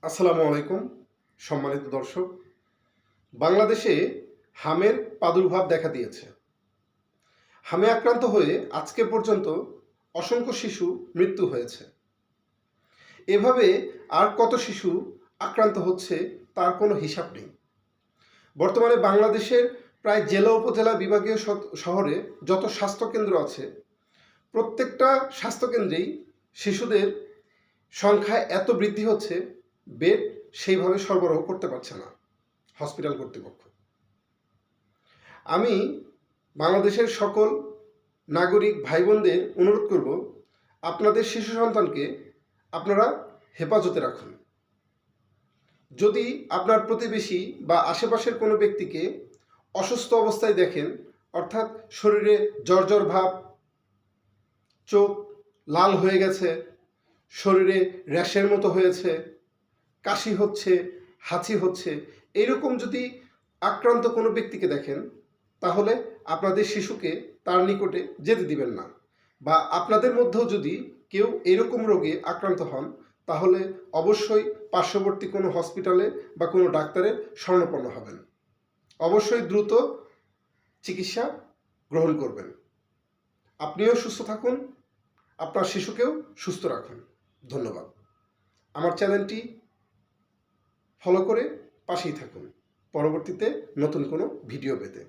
আসসালামু আলাইকুম সম্মানিত দর্শক। বাংলাদেশে হামের প্রাদুর্ভাব দেখা দিয়েছে। হামে আক্রান্ত হয়ে আজকে পর্যন্ত অসংখ্য শিশু মৃত্যু হয়েছে। এভাবে আর কত শিশু আক্রান্ত হচ্ছে তার কোনো হিসাব নেই। বর্তমানে বাংলাদেশের প্রায় জেলা উপজেলা বিভাগীয় শহরে যত স্বাস্থ্যকেন্দ্র আছে, প্রত্যেকটা স্বাস্থ্যকেন্দ্রেই শিশুদের সংখ্যা এত বৃদ্ধি হচ্ছে, বেড সেইভাবে সরবরাহ করতে পারছে না হসপিটাল কর্তৃপক্ষ। আমি বাংলাদেশের সকল নাগরিক ভাই বোনদের অনুরোধ করব, আপনাদের শিশু সন্তানকে আপনারা হেফাজতে রাখুন। যদি আপনার প্রতিবেশী বা আশেপাশের কোনো ব্যক্তিকে অসুস্থ অবস্থায় দেখেন, অর্থাৎ শরীরে জ্বর ভাব, চোখ লাল হয়ে গেছে, শরীরে র্যাশের মতো হয়েছে, কাশি হচ্ছে, হাঁচি হচ্ছে, এইরকম যদি আক্রান্ত কোনো ব্যক্তিকে দেখেন, তাহলে আপনাদের শিশুকে তার নিকটে যেতে দিবেন না। বা আপনাদের মধ্যেও যদি কেউ এরকম রোগে আক্রান্ত হন, তাহলে অবশ্যই পার্শ্ববর্তী কোনো হসপিটালে বা কোনো ডাক্তারের শরণাপন্ন হবেন। অবশ্যই দ্রুত চিকিৎসা গ্রহণ করবেন। আপনিও সুস্থ থাকুন, আপনার শিশুকেও সুস্থ রাখুন। ধন্যবাদ। আমার চ্যানেলটি ফলো করে পাশেই থাকুন পরবর্তীতে নতুন কোনো ভিডিও পেতে।